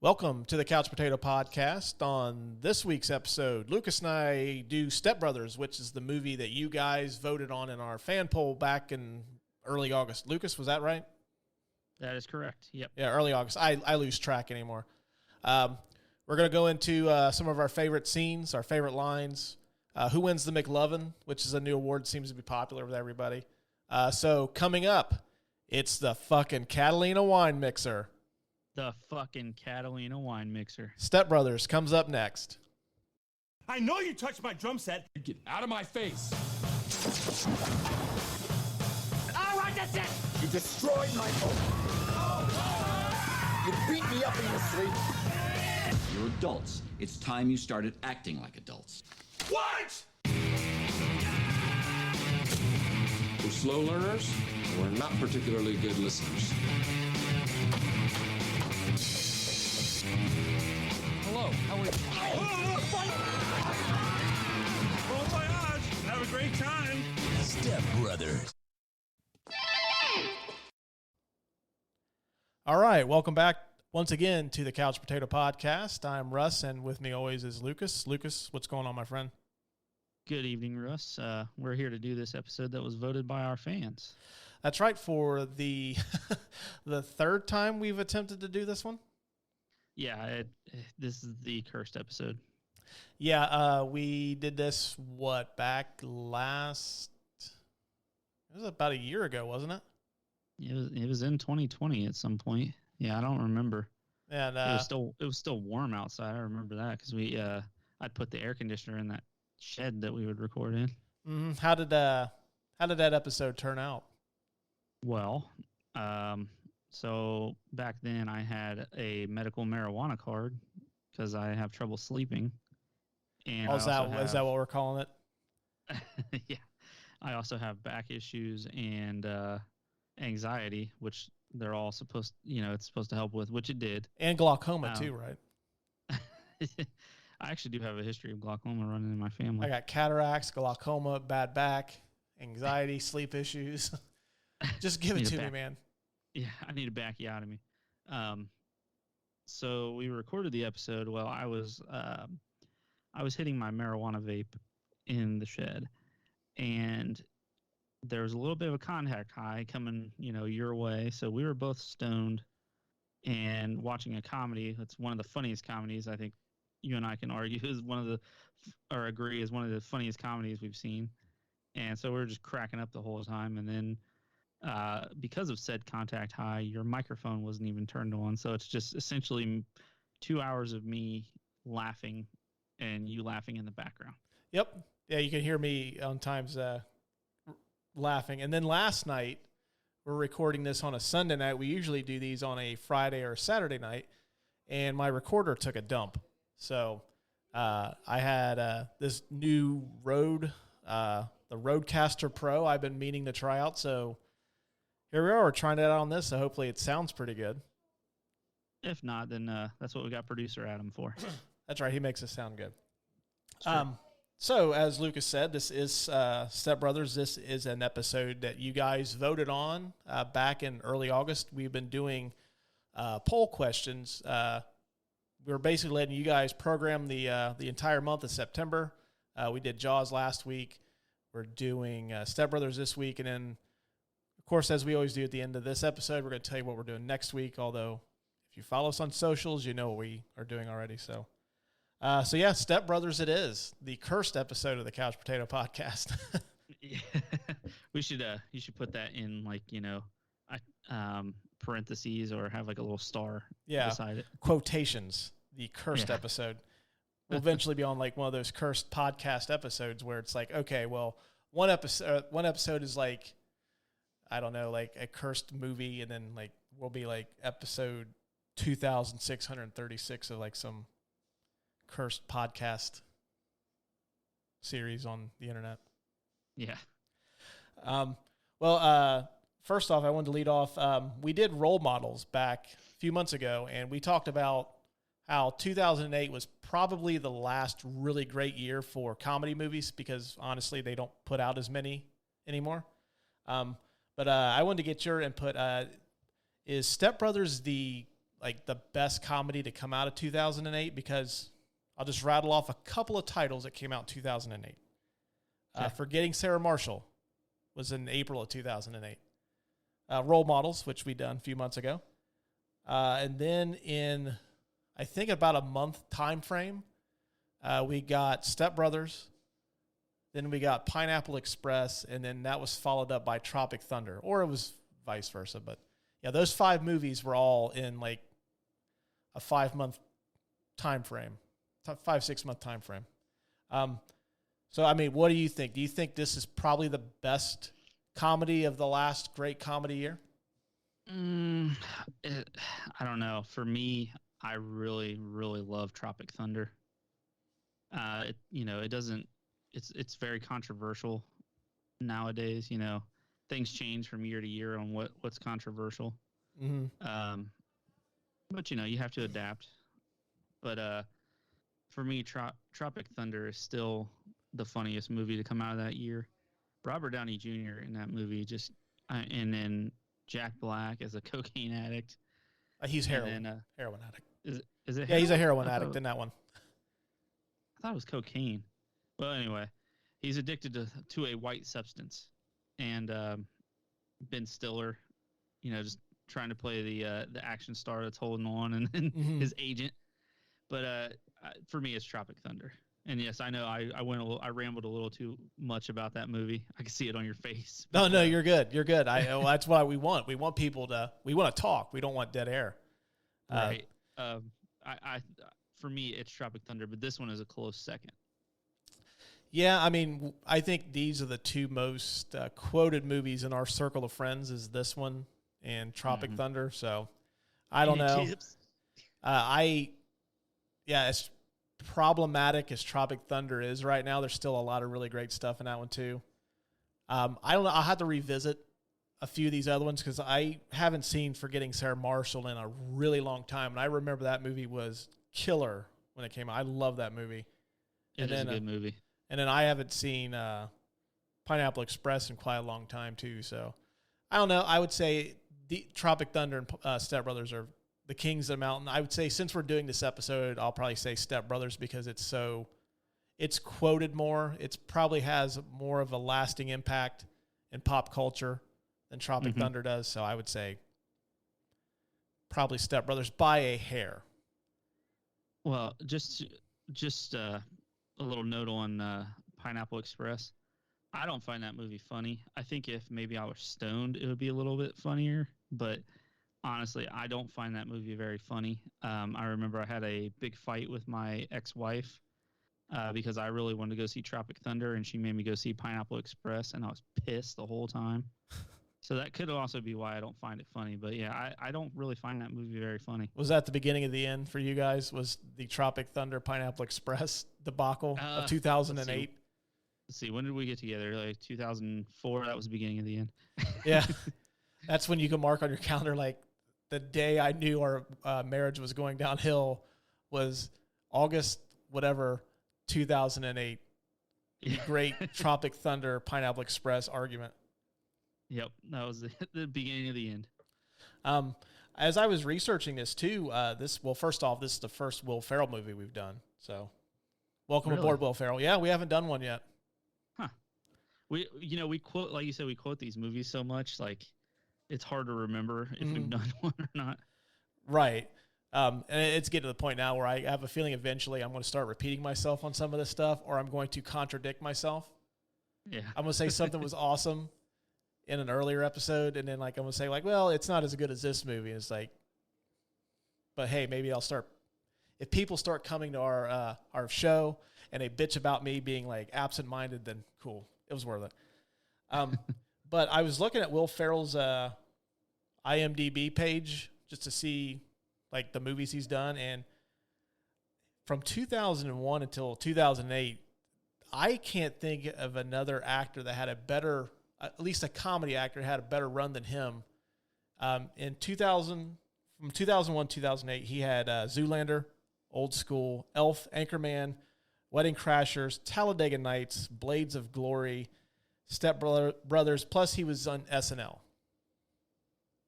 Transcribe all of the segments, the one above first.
Welcome to the Couch Potato Podcast. On this week's episode, Lucas and I do Step Brothers, which is the movie that you guys voted on in our fan poll back in early August. Lucas, was that right? That is correct. Yep. Yeah, early August. I lose track anymore. We're going to go into some of our favorite scenes, our favorite lines. Who wins the McLovin, which is a new award, seems to be popular with everybody. So coming up, it's the fucking Catalina wine mixer. The fucking Catalina wine mixer. Step Brothers comes up next. I know you touched my drum set. Get out of my face. All right, that's it. You destroyed my home. You beat me up in your sleep. You're adults. It's time you started acting like adults. What? We're slow learners, and we're not particularly good listeners. Hello, how are you? Bon voyage. Have a great time. Step Brothers. All right, welcome back once again to the Couch Potato Podcast. I'm Russ, and with me always is Lucas. Lucas, what's going on, my friend? Good evening, Russ. We're here to do this episode that was voted by our fans. That's right, for the the third time we've attempted to do this one. Yeah, this is the cursed episode. Yeah, we did this, back last... It was about a year ago, wasn't it? It was in 2020 at some point. Yeah, I don't remember. And it was still warm outside. I remember that because I'd put the air conditioner in that shed that we would record in. How did that episode turn out? Well, so back then I had a medical marijuana card because I have trouble sleeping. And is that what we're calling it? Yeah. I also have back issues and anxiety, which they're all supposed to help with, which it did. And glaucoma too, right? I actually do have a history of glaucoma running in my family. I got cataracts, glaucoma, bad back, anxiety, sleep issues. Just give it to me, man. Yeah, I need a backiotomy. So we recorded the episode while I was hitting my marijuana vape in the shed, and there was a little bit of a contact high coming, your way. So we were both stoned and watching a comedy. It's one of the funniest comedies I think you and I can argue agree is one of the funniest comedies we've seen. And so we were just cracking up the whole time. And then because of said contact high, your microphone wasn't even turned on. So it's just essentially 2 hours of me laughing and you laughing in the background. Yep. Yeah, you can hear me on times laughing. And then last night, we're recording this on a Sunday night. We usually do these on a Friday or Saturday night. And my recorder took a dump. So I had this new Rode, the Rodecaster Pro I've been meaning to try out. So here we are. We're trying it out on this. So hopefully it sounds pretty good. If not, then that's what we got producer Adam for. That's right. He makes us sound good. So as Lucas said, this is Step Brothers. This is an episode that you guys voted on back in early August. We've been doing poll questions. We're basically letting you guys program the entire month of September. We did Jaws last week. We're doing Step Brothers this week. And then, of course, as we always do at the end of this episode, we're going to tell you what we're doing next week. Although, if you follow us on socials, you know what we are doing already. So yeah, Step Brothers it is. The cursed episode of the Couch Potato Podcast. Yeah. You should put that in parentheses or have like a little star beside it. Quotations, the cursed episode. We'll eventually be on like one of those cursed podcast episodes where it's like, okay, well, one episode is like, I don't know, like a cursed movie, and then like we'll be like episode 2636 of like some cursed podcast series on the internet. Yeah. First off, I wanted to lead off. We did role models back a few months ago, and we talked about how 2008 was probably the last really great year for comedy movies because, honestly, they don't put out as many anymore. But I wanted to get your input. Is Step Brothers the like the best comedy to come out of 2008 because I'll just rattle off a couple of titles that came out in 2008. Forgetting Sarah Marshall was in April of 2008. Role Models, which we done a few months ago. And then in, I think about a month time frame, we got Step Brothers. Then we got Pineapple Express, and then that was followed up by Tropic Thunder, or it was vice versa. But yeah, those 5 movies were all in like a 5-month time frame, 5-6 month time frame. So I mean, what do you think? Do you think this is probably the best comedy of the last great comedy year? I don't know. For me, I really, really love Tropic Thunder. It doesn't. It's very controversial nowadays. Things change from year to year on what's controversial. Mm-hmm. But you have to adapt. But for me, Tropic Thunder is still the funniest movie to come out of that year. Robert Downey Jr. in that movie, and then Jack Black as a cocaine addict. He's heroin addict. Is it? Yeah, he's a heroin addict in that one. I thought it was cocaine. Well, anyway, he's addicted to a white substance, and Ben Stiller, just trying to play the action star that's holding on, and Mm-hmm. his agent. But for me, it's Tropic Thunder. And yes, I know I rambled a little too much about that movie. I can see it on your face. No, you're good. You're good. That's what we want. We want people we want to talk. We don't want dead air. Right. For me, it's Tropic Thunder, but this one is a close second. Yeah, I mean, I think these are the 2 most quoted movies in our circle of friends is this one and Tropic Thunder. So I don't know. As problematic as Tropic Thunder is right now, there's still a lot of really great stuff in that one too. I don't know. I'll have to revisit a few of these other ones because I haven't seen Forgetting Sarah Marshall in a really long time. And I remember that movie was killer when it came out. I love that movie. It is a good movie. And then I haven't seen Pineapple Express in quite a long time, too. So, I don't know. I would say the Tropic Thunder and Step Brothers are the kings of the mountain. I would say since we're doing this episode, I'll probably say Step Brothers because it's quoted more. It probably has more of a lasting impact in pop culture than Tropic Thunder does. So, I would say probably Step Brothers by a hair. Well, just a little note on Pineapple Express. I don't find that movie funny. I think if maybe I was stoned, it would be a little bit funnier. But honestly, I don't find that movie very funny. I remember I had a big fight with my ex-wife because I really wanted to go see Tropic Thunder, and she made me go see Pineapple Express, and I was pissed the whole time. So that could also be why I don't find it funny. But yeah, I don't really find that movie very funny. Was that the beginning of the end for you guys? Was the Tropic Thunder Pineapple Express debacle of 2008? Let's see. When did we get together? Like 2004? That was the beginning of the end. Yeah. That's when you can mark on your calendar, like the day I knew our marriage was going downhill was August, whatever, 2008. The great Tropic Thunder Pineapple Express argument. Yep, that was the beginning of the end. As I was researching this too, first off, this is the first Will Ferrell movie we've done. So, welcome aboard, Will Ferrell. Yeah, we haven't done one yet. Huh? We quote, like you said, we quote these movies so much, like it's hard to remember if we've done one or not. Right. And it's getting to the point now where I have a feeling eventually I'm going to start repeating myself on some of this stuff, or I'm going to contradict myself. Yeah, I'm going to say something was awesome in an earlier episode, and then I'm going to say well, it's not as good as this movie. And it's like, but hey, maybe I'll start. If people start coming to our show and they bitch about me being like absent-minded, then cool, it was worth it. But I was looking at Will Ferrell's IMDb page just to see like the movies he's done, and from 2001 until 2008, I can't think of another actor that had a better, at least a comedy actor, had a better run than him. In 2000, from 2001 to 2008, he had Zoolander, Old School, Elf, Anchorman, Wedding Crashers, Talladega Nights, Blades of Glory, Step Brothers, plus he was on SNL.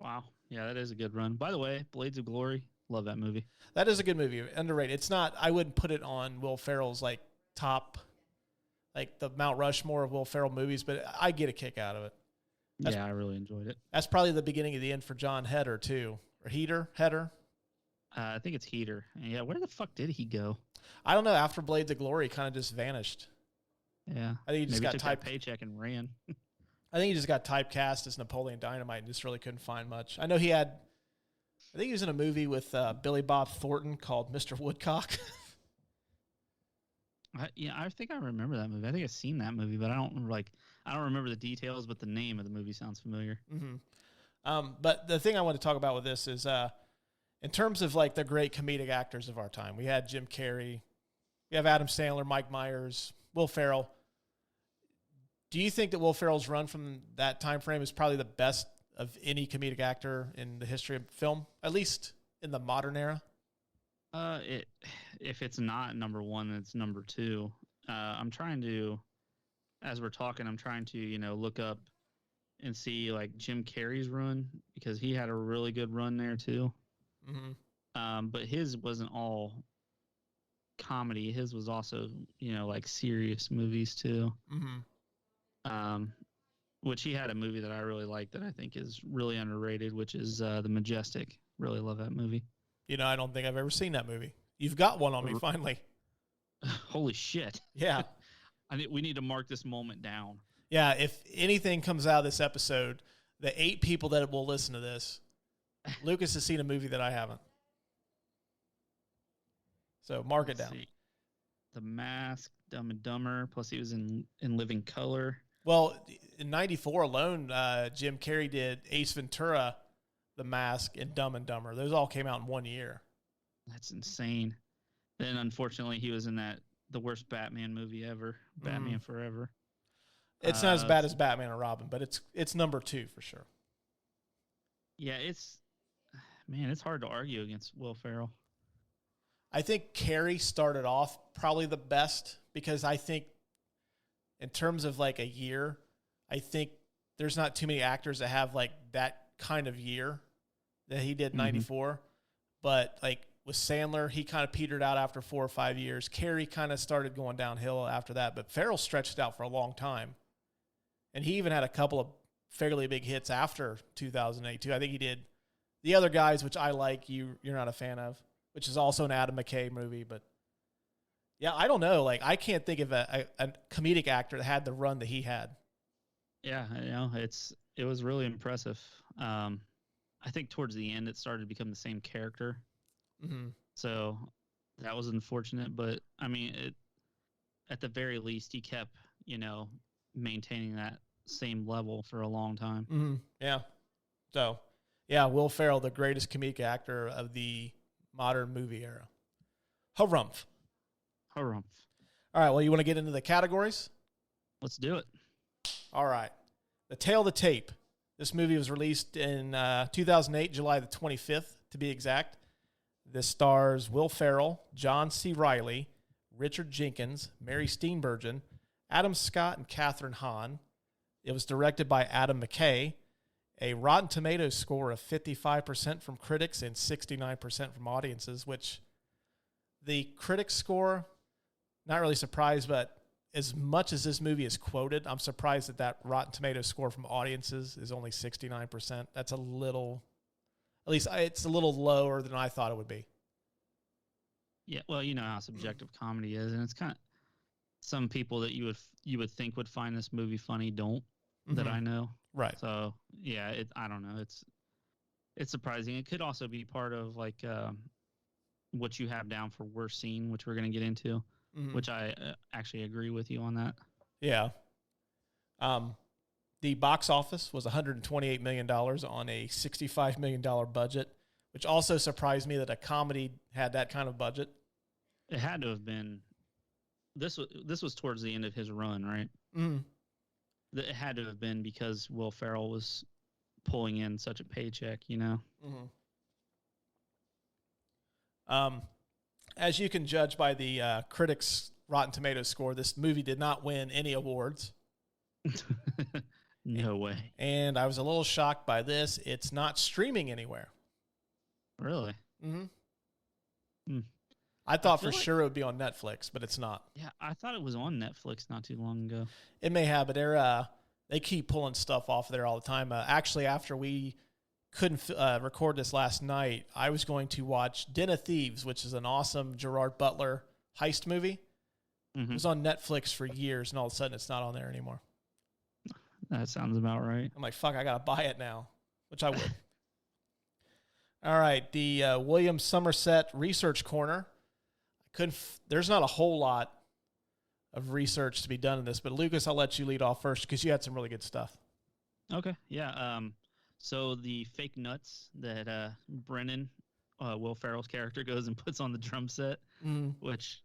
Wow. Yeah, that is a good run. By the way, Blades of Glory, Love that movie. That is a good movie. Underrated. It's not. I wouldn't put it on Will Ferrell's like top, like the Mount Rushmore of Will Ferrell movies, but I get a kick out of it. Yeah, I really enjoyed it. That's probably the beginning of the end for John Heder too, or Heder. I think it's Heater. Yeah, where the fuck did he go? I don't know. After Blades of Glory, kind of just vanished. Yeah, I think he just maybe got took that paycheck and ran. I think he just got typecast as Napoleon Dynamite and just really couldn't find much. I know he had. I think he was in a movie with Billy Bob Thornton called Mr. Woodcock. I think I remember that movie. I think I've seen that movie, but I don't remember the details. But the name of the movie sounds familiar. Mm-hmm. But the thing I want to talk about with this is, in terms of like the great comedic actors of our time, we had Jim Carrey, we have Adam Sandler, Mike Myers, Will Ferrell. Do you think that Will Ferrell's run from that time frame is probably the best of any comedic actor in the history of film, at least in the modern era? If it's not number one, it's number two. I'm trying to, as we're talking, look up and see like Jim Carrey's run, because he had a really good run there too. Mm-hmm. But his wasn't all comedy. His was also, like serious movies too. Mm-hmm. Which he had a movie that I really like that I think is really underrated, which is The Majestic. Really love that movie. I don't think I've ever seen that movie. You've got one on me finally. Holy shit. Yeah. We need to mark this moment down. Yeah, if anything comes out of this episode, the 8 people that will listen to this, Lucas has seen a movie that I haven't. So mark it down. See. The Mask, Dumb and Dumber, plus he was in Living Color. Well, in 94 alone, Jim Carrey did Ace Ventura, The Mask, and Dumb and Dumber. Those all came out in 1 year. That's insane. Then, unfortunately, he was in the worst Batman movie ever, Batman Forever. It's not as bad as Batman or Robin, but it's number 2 for sure. Yeah, it's hard to argue against Will Ferrell. I think Carrey started off probably the best, because I think in terms of like a year, I think there's not too many actors that have like that kind of year that he did in 94. But like with Sandler, he kind of petered out after 4 or 5 years. Carrey kind of started going downhill after that, but Ferrell stretched out for a long time. And he even had a couple of fairly big hits after 2008 too. I think he did The Other Guys, which I like, you're not a fan of, which is also an Adam McKay movie. But yeah, I don't know. Like, I can't think of a comedic actor that had the run that he had. Yeah, it was really impressive. I think towards the end it started to become the same character. Mm-hmm. So that was unfortunate, but I mean, at the very least, he kept, maintaining that same level for a long time. Mm-hmm. Yeah. So, yeah, Will Ferrell, the greatest comedic actor of the modern movie era. Harumph. Harumph. All right, well, you want to get into the categories? Let's do it. All right. The Tale of the Tape. This movie was released in 2008, July the 25th, to be exact. This stars Will Ferrell, John C. Reilly, Richard Jenkins, Mary Steenburgen, Adam Scott, and Katherine Hahn. It was directed by Adam McKay. A Rotten Tomatoes score of 55% from critics and 69% from audiences, which the critics score, not really surprised, but as much as this movie is quoted, I'm surprised that Rotten Tomatoes score from audiences is only 69%. That's a little, at least it's a little lower than I thought it would be. Yeah, well, you know how subjective comedy is, and it's kind of some people that you would think would find this movie funny don't, that I know. Right. So yeah, I don't know. It's surprising. It could also be part of like what you have down for worst scene, which we're going to get into, which I actually agree with you on that. Yeah. The box office was $128 million on a $65 million budget, which also surprised me that a comedy had that kind of budget. It had to have been. This was towards the end of his run, right? It had to have been because Will Ferrell was pulling in such a paycheck, you know? As you can judge by the critics' Rotten Tomatoes score, this movie did not win any awards. No way. And I was a little shocked by this. It's not streaming anywhere. Really? I thought feel for like- sure it would be on Netflix, but it's not. Yeah, I thought it was on Netflix not too long ago. It may have, but they keep pulling stuff off there all the time. Actually, after we couldn't record this last night, I was going to watch Den of Thieves, which is an awesome Gerard Butler heist movie. It was on Netflix for years, and all of a sudden it's not on there anymore. That sounds about right. I'm like, fuck, I got to buy it now, which I would. All right, the William Somerset Research Corner. There's not a whole lot of research to be done in this, but Lucas, I'll let you lead off first because you had some really good stuff. Okay, yeah. So the fake nuts that Brennan, Will Ferrell's character, goes and puts on the drum set, which,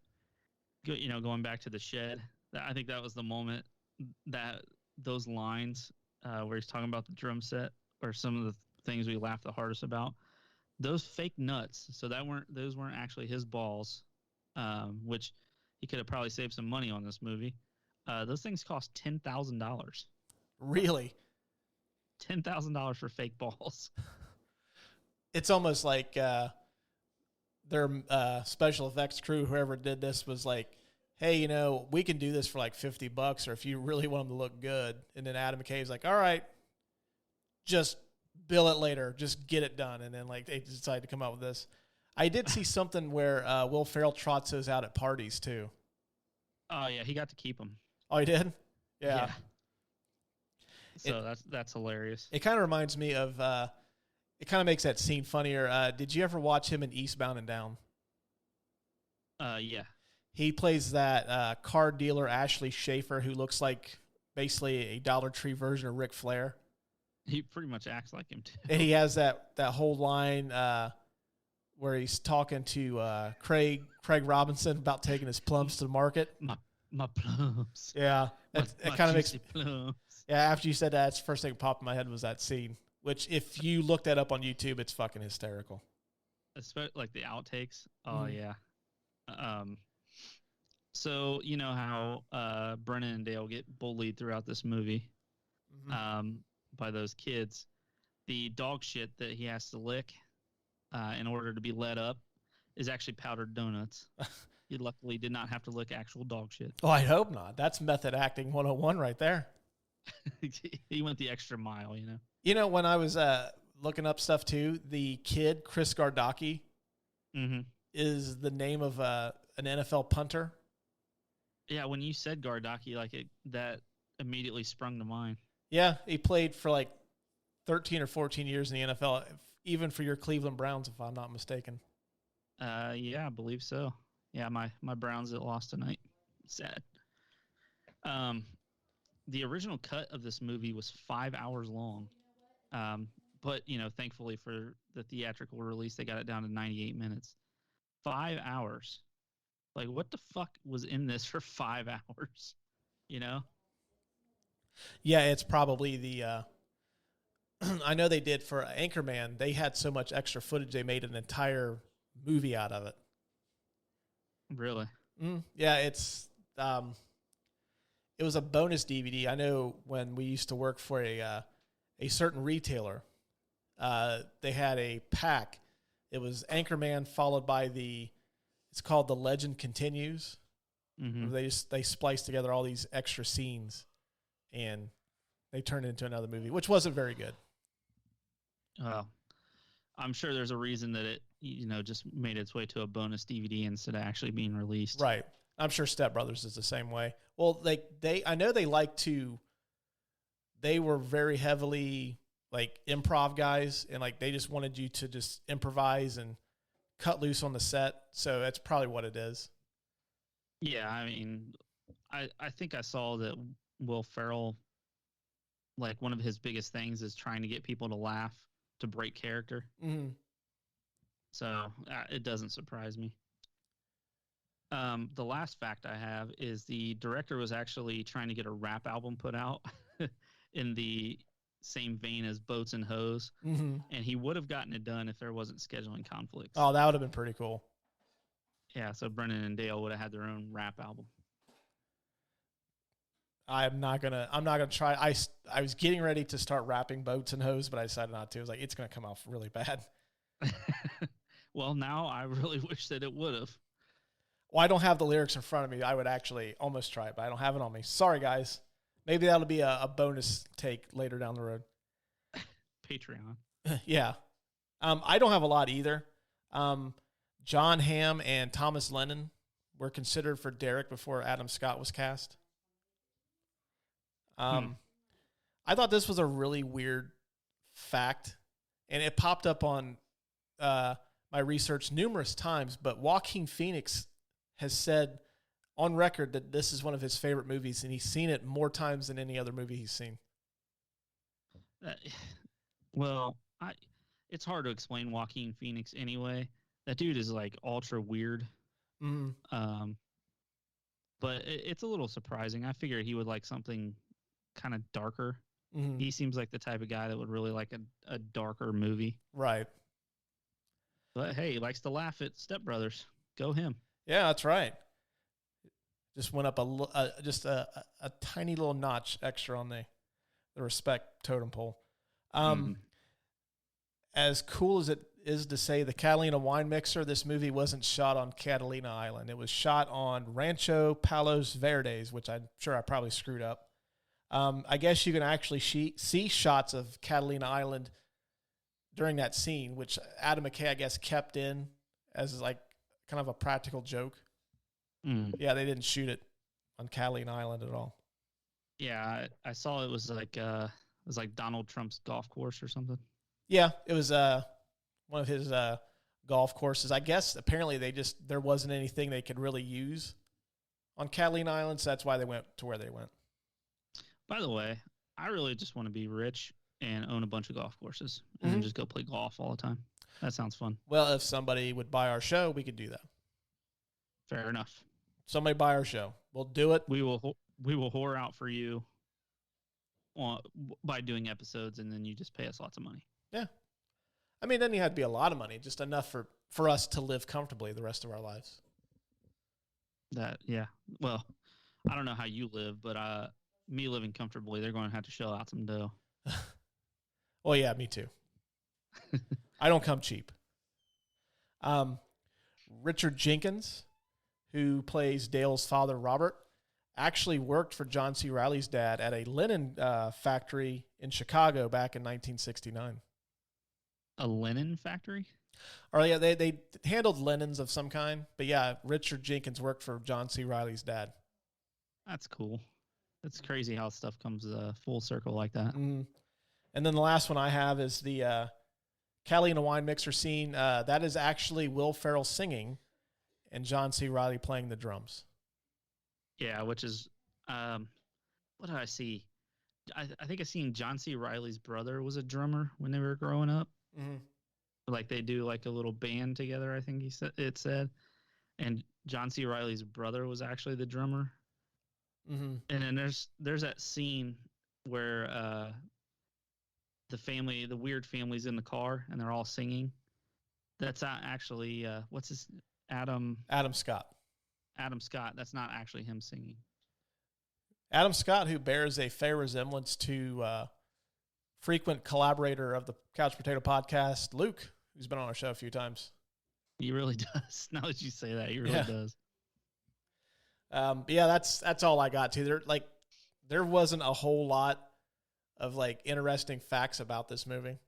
going back to the shed, I think that was the moment that those lines where he's talking about the drum set are some of the things we laughed the hardest about. Those fake nuts, so those weren't actually his balls, which he could have probably saved some money on this movie. Those things cost $10,000. Really? $10,000 for fake balls. It's almost like their special effects crew, whoever did this, was like, hey, we can do this for like $50, or if you really want them to look good. And then Adam McKay's like, all right, just bill it later. Just get it done. And then they decided to come out with this. I did see something where Will Ferrell trots those out at parties too. Oh yeah, he got to keep them. Oh, he did? Yeah. So that's hilarious. It kind of reminds me of, it kind of makes that scene funnier. Did you ever watch him in Eastbound and Down? Yeah. He plays that car dealer, Ashley Schaefer, who looks like basically a Dollar Tree version of Ric Flair. He pretty much acts like him, too. And he has that whole line where he's talking to Craig Robinson about taking his plums to the market. My plums. Yeah. It kind of makes plums. Yeah, after you said that, it's the first thing that popped in my head was that scene, which if you look that up on YouTube, it's fucking hysterical. Especially like the outtakes. Oh, yeah. So, you know how Brennan and Dale get bullied throughout this movie by those kids. The dog shit that he has to lick in order to be let up is actually powdered donuts. He luckily did not have to lick actual dog shit. Oh, I hope not. That's method acting 101 right there. He went the extra mile, When I was looking up stuff too, the kid, Chris Gardocki, is the name of an NFL punter. Yeah, when you said Gardocki, that immediately sprung to mind. Yeah, he played for like 13 or 14 years in the NFL, even for your Cleveland Browns, if I'm not mistaken. Yeah, I believe so. Yeah, my Browns that lost tonight. Sad. The original cut of this movie was 5 hours long. But, thankfully for the theatrical release, they got it down to 98 minutes. 5 hours. Like, what the fuck was in this for 5 hours? Yeah, it's probably the I know they did for Anchorman. They had so much extra footage, they made an entire movie out of it. Really? Yeah, it's it was a bonus DVD. I know when we used to work for a certain retailer, they had a pack. It was Anchorman followed by it's called The Legend Continues. They spliced together all these extra scenes, and they turned it into another movie, which wasn't very good. I'm sure there's a reason that it, just made its way to a bonus DVD instead of actually being released. Right. I'm sure Step Brothers is the same way. Well, I know they were very heavily like improv guys, and they just wanted you to just improvise and cut loose on the set. So that's probably what it is. Yeah, I mean, I think I saw that Will Ferrell, one of his biggest things is trying to get people to laugh, to break character. So it doesn't surprise me. The last fact I have is the director was actually trying to get a rap album put out in the same vein as Boats and Hoes, and he would have gotten it done if there wasn't scheduling conflicts. Oh, that would have been pretty cool. Yeah, so Brennan and Dale would have had their own rap album. I'm not gonna try. I was getting ready to start rapping Boats and Hoes, but I decided not to. I was like, it's gonna come off really bad. Well, now I really wish that it would have. Well, I don't have the lyrics in front of me. I would actually almost try it, but I don't have it on me. Sorry, guys. Maybe that'll be a bonus take later down the road. Patreon. Yeah. I don't have a lot either. John Hamm and Thomas Lennon were considered for Derek before Adam Scott was cast. I thought this was a really weird fact, and it popped up on my research numerous times, but Joaquin Phoenix has said on record that this is one of his favorite movies, and he's seen it more times than any other movie he's seen. Well, it's hard to explain Joaquin Phoenix anyway. That dude is like ultra weird. Mm-hmm. But it's a little surprising. I figured he would like something kind of darker. Mm-hmm. He seems like the type of guy that would really like a darker movie. Right. But hey, he likes to laugh at Step Brothers. Go him. Yeah, that's right. Just went up a tiny little notch extra on the respect totem pole. As cool as it is to say the Catalina wine mixer, this movie wasn't shot on Catalina Island. It was shot on Rancho Palos Verdes, which I'm sure I probably screwed up. I guess you can actually see shots of Catalina Island during that scene, which Adam McKay, I guess, kept in as like kind of a practical joke. Yeah, they didn't shoot it on Catalina Island at all. Yeah, I saw it was like Donald Trump's golf course or something. Yeah, it was one of his golf courses. I guess apparently there wasn't anything they could really use on Catalina Island, so that's why they went to where they went. By the way, I really just want to be rich and own a bunch of golf courses and then just go play golf all the time. That sounds fun. Well, if somebody would buy our show, we could do that. Fair enough. Somebody buy our show. We'll do it. We will whore out for you by doing episodes, and then you just pay us lots of money. Yeah. I mean, it doesn't have to be a lot of money, just enough for us to live comfortably the rest of our lives. Yeah. Well, I don't know how you live, but me living comfortably, they're going to have to shell out some dough. Well, yeah, me too. I don't come cheap. Richard Jenkins, who plays Dale's father, Robert, actually worked for John C. Reilly's dad at a linen factory in Chicago back in 1969. A linen factory? Or yeah, they handled linens of some kind. But yeah, Richard Jenkins worked for John C. Reilly's dad. That's cool. It's crazy how stuff comes full circle like that. Mm. And then the last one I have is the Catalina wine mixer scene. That is actually Will Ferrell singing and John C. Reilly playing the drums. Yeah, which is, what did I see? I think I seen John C. Reilly's brother was a drummer when they were growing up. Mm-hmm. Like they do like a little band together, I think it said. And John C. Reilly's brother was actually the drummer. Mm-hmm. And then there's that scene where the weird family's in the car and they're all singing. That's not actually what's his Adam Scott. Adam Scott. That's not actually him singing. Adam Scott, who bears a fair resemblance to frequent collaborator of the Couch Potato Podcast, Luke, who's been on our show a few times. He really does. Now that you say that, he really does. But yeah, that's all I got to. There wasn't a whole lot of like interesting facts about this movie.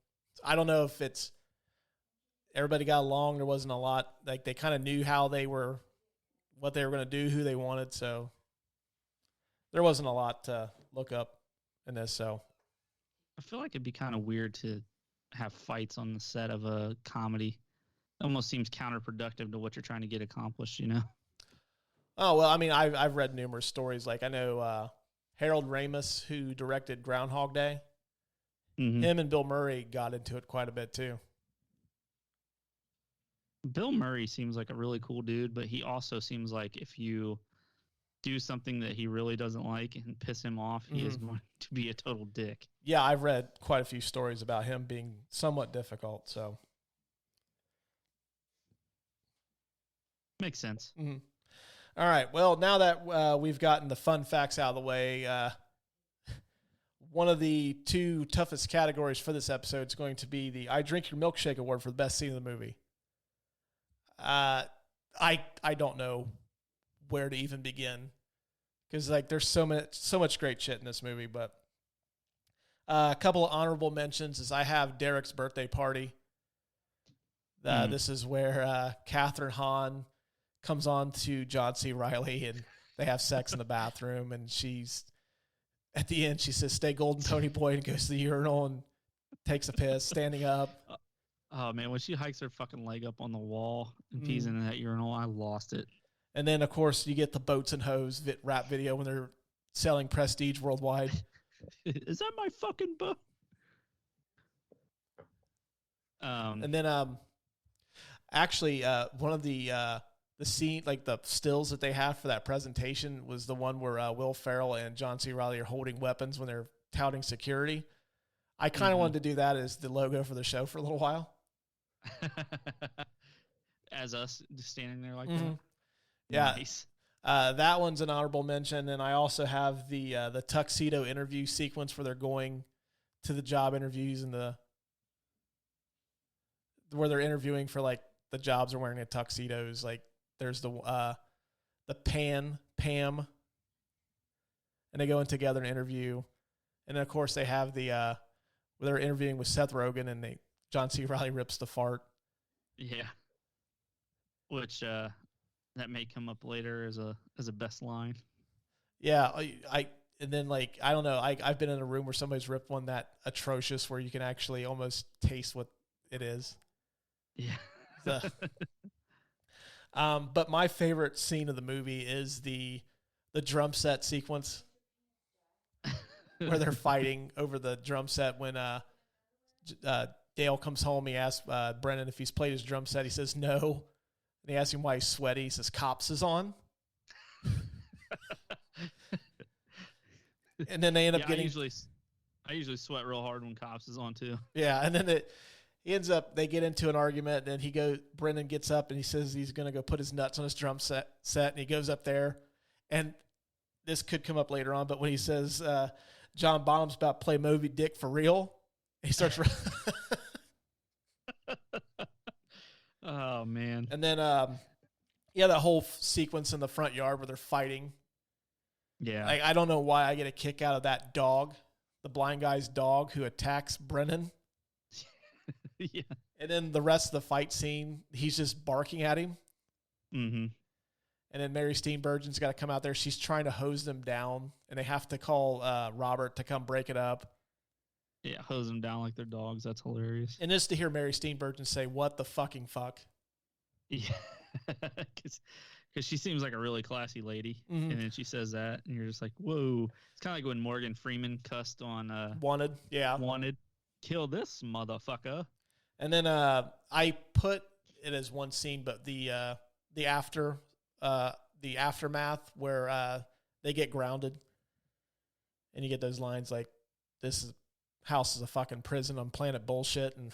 I don't know if it's everybody got along. There wasn't a lot. Like they kind of knew what they were going to do, who they wanted. So there wasn't a lot to look up in this. So I feel like it'd be kind of weird to have fights on the set of a comedy. It almost seems counterproductive to what you're trying to get accomplished, you know? Oh, well, I mean, I've read numerous stories. Like I know Harold Ramis, who directed Groundhog Day, him and Bill Murray got into it quite a bit too. Bill Murray seems like a really cool dude, but he also seems like if you do something that he really doesn't like and piss him off, he is going to be a total dick. Yeah, I've read quite a few stories about him being somewhat difficult. So makes sense. Mm-hmm. All right. Well, now that we've gotten the fun facts out of the way, one of the two toughest categories for this episode is going to be the I Drink Your Milkshake Award for the best scene of the movie. I don't know where to even begin, because like there's so much great shit in this movie. But a couple of honorable mentions is I have Derek's birthday party. This is where Catherine Hahn comes on to John C. Reilly and they have sex in the bathroom, and she's at the end she says "Stay golden, Tony boy," and goes to the urinal and takes a piss standing up. Oh man, when she hikes her fucking leg up on the wall and pees in that urinal, I lost it. And then of course you get the Boats and Hoes rap video when they're selling Prestige worldwide. Is that my fucking book? And then actually one of the scene, like the stills that they have for that presentation, was the one where Will Ferrell and John C. Reilly are holding weapons when they're touting security. I kind of wanted to do that as the logo for the show for a little while. As us just standing there like that. Yeah. Nice. That one's an honorable mention. And I also have the tuxedo interview sequence where they're going to the job interviews and where they're interviewing for like the jobs are wearing the tuxedos. Like there's the Pam, and they go in together and interview. And then of course they have where they're interviewing with Seth Rogen and John C. Reilly rips the fart. Yeah. Which that may come up later as a best line. Yeah, and then like I don't know, I've been in a room where somebody's ripped one that atrocious where you can actually almost taste what it is. Yeah. But my favorite scene of the movie is the drum set sequence where they're fighting over the drum set when Dale comes home. He asks Brennan if he's played his drum set. He says no. And he asks him why he's sweaty. He says Cops is on. And then they end up getting... I usually sweat real hard when Cops is on too. Yeah, and then they get into an argument, and Brennan gets up and he says he's going to go put his nuts on his drum set, and he goes up there, and this could come up later on, but when he says John Bonham's about to play Moby Dick for real, he starts... Oh, man. And then, that whole sequence in the front yard where they're fighting. Yeah. I don't know why I get a kick out of that dog, the blind guy's dog who attacks Brennan. Yeah. And then the rest of the fight scene, he's just barking at him. Mm-hmm. And then Mary Steenburgen's got to come out there. She's trying to hose them down, and they have to call Robert to come break it up. Yeah, hose them down like they're dogs. That's hilarious. And just to hear Mary Steenburgen say, "What the fucking fuck?" Yeah, because she seems like a really classy lady, and then she says that, and you're just like, "Whoa!" It's kind of like when Morgan Freeman cussed on Wanted. Yeah, Wanted. Kill this motherfucker. And then I put it as one scene, but the aftermath where they get grounded, and you get those lines like, "This house is a fucking prison on planet bullshit," and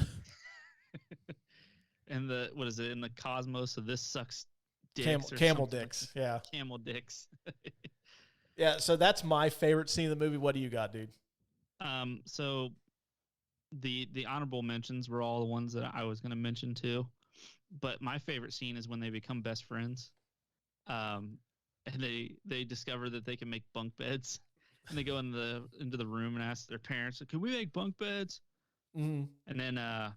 and what is it in the cosmos of this sucks dicks camel dicks. Yeah, camel dicks. Yeah, so that's my favorite scene of the movie. What do you got, dude? So the honorable mentions were all the ones that I was going to mention too, but my favorite scene is when they become best friends, and they discover that they can make bunk beds. And they go into the room and ask their parents, "Can we make bunk beds?" Mm-hmm. And then a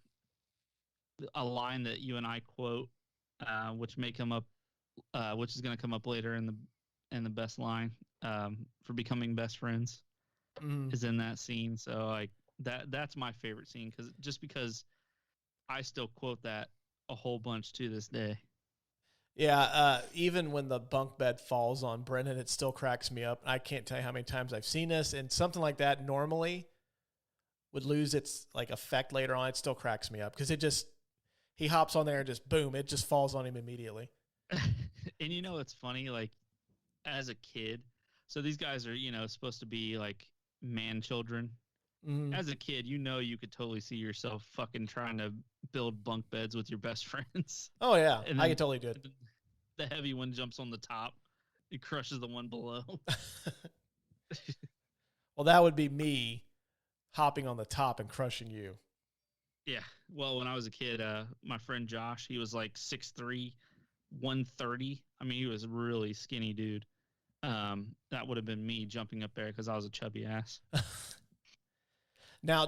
line that you and I quote, which may come up, which is going to come up later in the best line for becoming best friends, is in that scene. So like that's my favorite scene because I still quote that a whole bunch to this day. Yeah, even when the bunk bed falls on Brennan, it still cracks me up. I can't tell you how many times I've seen this, and something like that normally would lose its like effect later on. It still cracks me up because he hops on there and just boom, it just falls on him immediately. And you know, it's funny, like as a kid, so these guys are, supposed to be like man children. Mm-hmm. As a kid, you could totally see yourself fucking trying to build bunk beds with your best friends. Oh yeah, and I could totally do it. The heavy one jumps on the top, it crushes the one below. Well, that would be me hopping on the top and crushing you. Yeah. Well, when I was a kid, my friend Josh, he was like 6'3", 130. I mean, he was a really skinny dude. That would have been me jumping up there because I was a chubby ass. Now,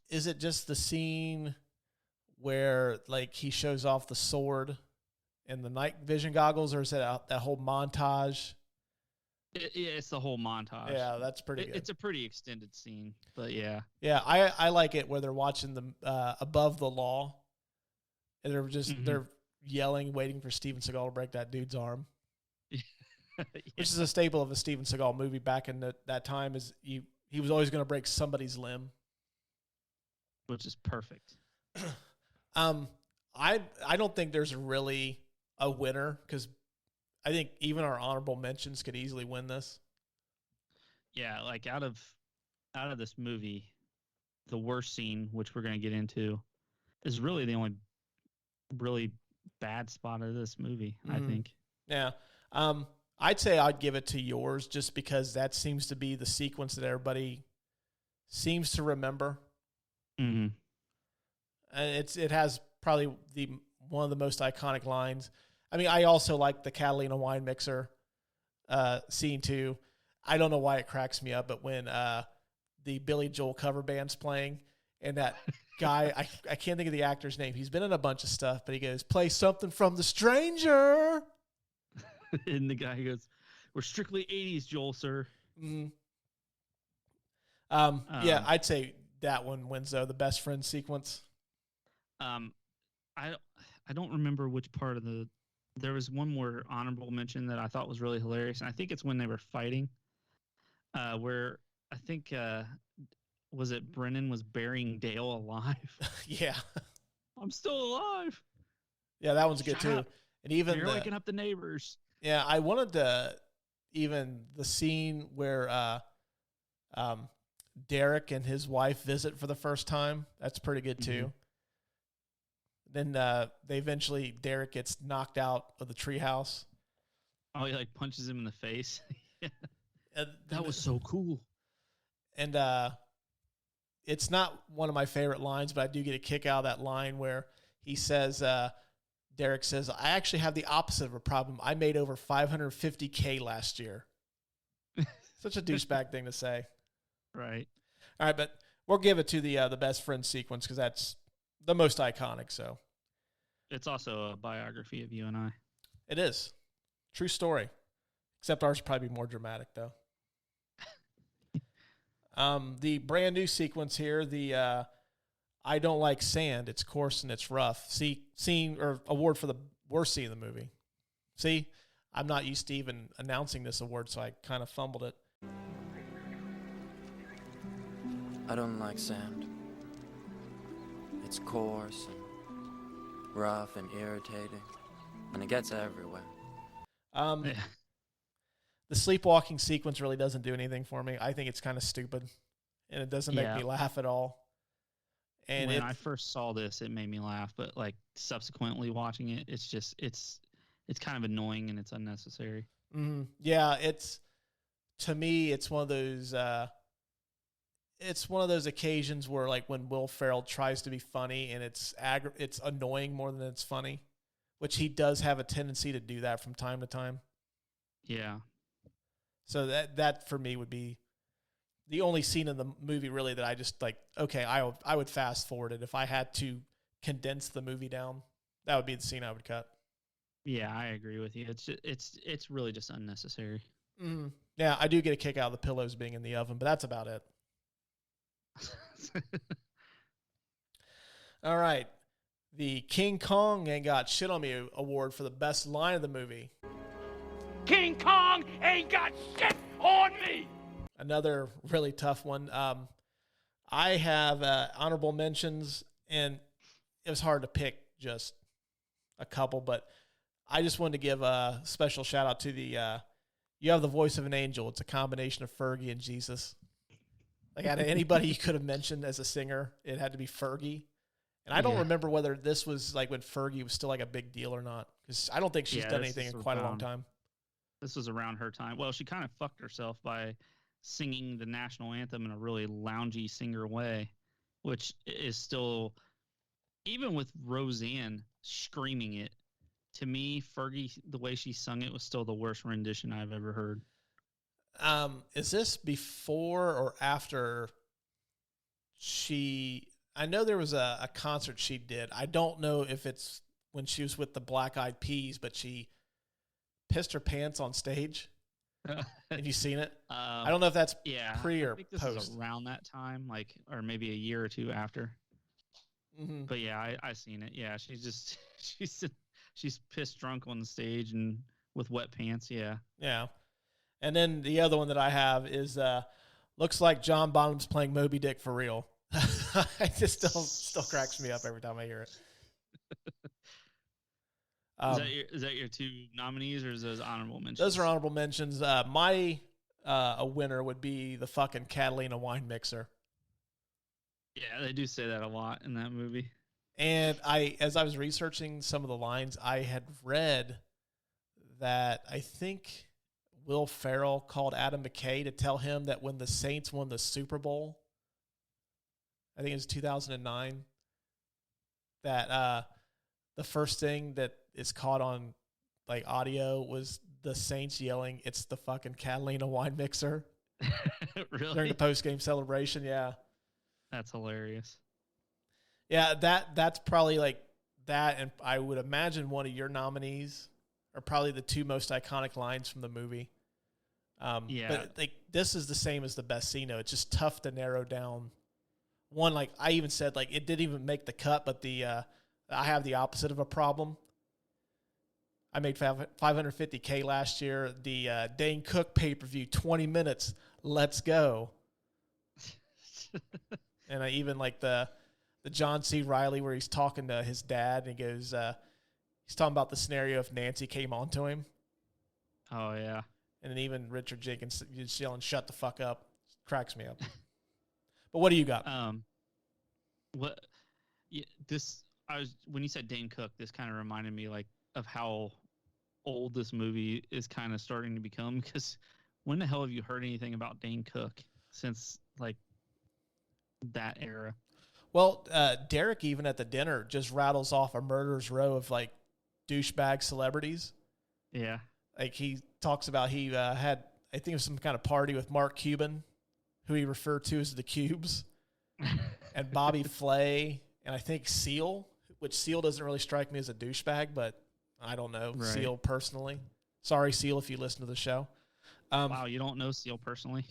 is it just the scene where like he shows off the sword and the night vision goggles, or is it that whole montage? It's the whole montage. Yeah, that's pretty good. It's a pretty extended scene, but yeah. Yeah, I like it where they're watching the Above the Law, and they're just they're yelling, waiting for Steven Seagal to break that dude's arm. Which is a staple of a Steven Seagal movie back in that time. Is he was always going to break somebody's limb, which is perfect. I don't think there's really a winner, because I think even our honorable mentions could easily win this. Yeah, like out of this movie, the worst scene, which we're going to get into, is really the only really bad spot of this movie, I think. Yeah. I'd say I'd give it to yours, just because that seems to be the sequence that everybody seems to remember. Mm-hmm. And it has probably one of the most iconic lines. I mean, I also like the Catalina wine mixer scene too. I don't know why it cracks me up, but when the Billy Joel cover band's playing, and that guy, I can't think of the actor's name. He's been in a bunch of stuff, but he goes, "Play something from The Stranger." And the guy goes, "We're strictly 80s, Joel, sir." Mm-hmm. Yeah, I'd say that one wins, though, the best friend sequence. I don't remember which part of there was one more honorable mention that I thought was really hilarious, and I think it's when they were fighting, where I think was it Brennan was burying Dale alive. Yeah, I'm still alive. Yeah, that one's good Shut too. up. And even You're waking up the neighbors. Yeah, I wanted to even the scene where Derek and his wife visit for the first time. That's pretty good too. Then Derek gets knocked out of the treehouse. Oh, he like punches him in the face. That was so cool. And it's not one of my favorite lines, but I do get a kick out of that line where he says, Derek says, "I actually have the opposite of a problem. I made over $550K last year." Such a douchebag thing to say. Right. All right, but we'll give it to the best friend sequence because that's the most iconic. So it's also a biography of you and I. It is. True story. Except ours would probably be more dramatic, though. The brand new sequence here, the I don't like sand. It's coarse and it's rough. Scene or award for the worst scene in the movie. See, I'm not used to even announcing this award, so I kind of fumbled it. I don't like sand. It's coarse and rough and irritating, and it gets everywhere. The sleepwalking sequence really doesn't do anything for me. I think it's kind of stupid, and it doesn't make me laugh at all. And when I first saw this, it made me laugh, but like subsequently watching it, it's just it's kind of annoying and it's unnecessary. Mm-hmm. Yeah, to me, it's one of those. It's one of those occasions where, like, when Will Ferrell tries to be funny and it's annoying more than it's funny, which he does have a tendency to do that from time to time. Yeah. So that for me would be the only scene in the movie really that I just like. Okay, I would fast forward it if I had to condense the movie down. That would be the scene I would cut. Yeah, I agree with you. It's really just unnecessary. Mm-hmm. Yeah, I do get a kick out of the pillows being in the oven, but that's about it. All right. The King Kong Ain't Got Shit on Me award for the best line of the movie. King Kong ain't got shit on me! Another really tough one. I have honorable mentions, and it was hard to pick just a couple, but I just wanted to give a special shout out to the You Have the Voice of an Angel. It's a combination of Fergie and Jesus. Like, out of anybody you could have mentioned as a singer, it had to be Fergie. And I don't remember whether this was like when Fergie was still like a big deal or not, because I don't think she's done anything in quite a long time. This was around her time. Well, she kind of fucked herself by singing the national anthem in a really loungy singer way, which is still, even with Roseanne screaming it, to me, Fergie, the way she sung it was still the worst rendition I've ever heard. Is this before or after I know there was a concert she did. I don't know if it's when she was with the Black Eyed Peas, but she pissed her pants on stage. Have you seen it? I don't know if that's pre or I think this post. is around that time, like, or maybe a year or two after. Mm-hmm. But yeah, I seen it. Yeah, she's pissed drunk on the stage and with wet pants. Yeah. Yeah. And then the other one that I have is looks like John Bonham's playing Moby Dick for real. It just still cracks me up every time I hear it. Is that your two nominees, or is those honorable mentions? Those are honorable mentions. My a winner would be the fucking Catalina wine mixer. Yeah, they do say that a lot in that movie. And as I was researching some of the lines, I had read that I think Will Ferrell called Adam McKay to tell him that when the Saints won the Super Bowl, I think it was 2009, that the first thing that is caught on like audio was the Saints yelling, "It's the fucking Catalina wine mixer." Really? During the post-game celebration, yeah. That's hilarious. Yeah, that's probably like that, and I would imagine one of your nominees are probably the two most iconic lines from the movie. Yeah. But like this is the same as the Vecino. It's just tough to narrow down one. Like I even said, like it didn't even make the cut, but I have the opposite of a problem. I made $550K last year. The Dane Cook pay-per-view, 20 minutes. Let's go. And I even like the John C. Reilly where he's talking to his dad and he goes, he's talking about the scenario if Nancy came on to him. Oh, yeah. And then even Richard Jenkins just yelling, "Shut the fuck up." Cracks me up. But what do you got? What? Yeah, when you said Dane Cook, this kind of reminded me like of how old this movie is kind of starting to become. Because when the hell have you heard anything about Dane Cook since like that era? Well, Derek even at the dinner just rattles off a murderer's row of like douchebag celebrities. Yeah. Like he talks about he had, I think it was some kind of party with Mark Cuban, who he referred to as the Cubes, and Bobby Flay, and I think Seal, which Seal doesn't really strike me as a douchebag, but I don't know Seal personally. Sorry, Seal, if you listen to the show. Wow, you don't know Seal personally?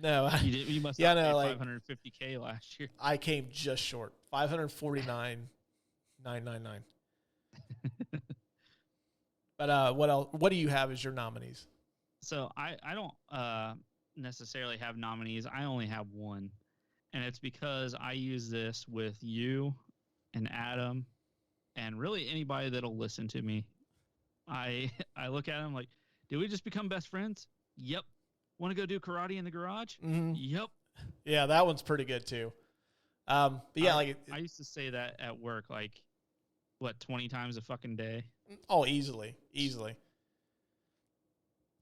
No. You must have paid like $550K last year. I came just short. $549,999. But what else? What do you have as your nominees? So I don't necessarily have nominees. I only have one, and it's because I use this with you and Adam and really anybody that'll listen to me. I look at them like, did we just become best friends? Yep. Want to go do karate in the garage? Mm-hmm. Yep. Yeah, that one's pretty good too. But yeah, I used to say that at work, like, 20 times a fucking day? Oh, easily.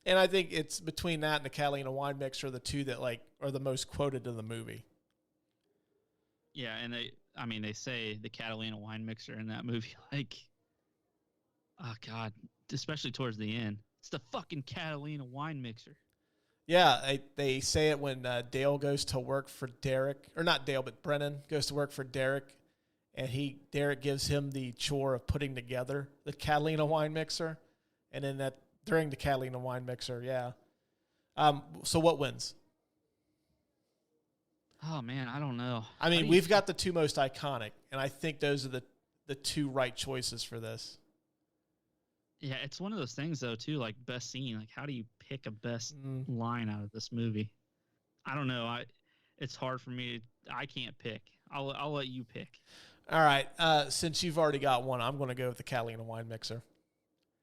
And I think it's between that and the Catalina wine mixer, the two that like are the most quoted in the movie. Yeah, and they say the Catalina wine mixer in that movie, like, oh God, especially towards the end. It's the fucking Catalina wine mixer. Yeah, they say it when Dale goes to work for Derek, or not Dale, but Brennan goes to work for Derek, and Derek gives him the chore of putting together the Catalina wine mixer, and then during the Catalina wine mixer, yeah. So what wins? Oh man, I don't know. I mean, we've got the two most iconic, and I think those are the two right choices for this. Yeah, it's one of those things though too, like best scene. Like, how do you pick a best line out of this movie? I don't know. It's hard for me. I can't pick. I'll let you pick. All right. Since you've already got one, I'm going to go with the Catalina wine mixer.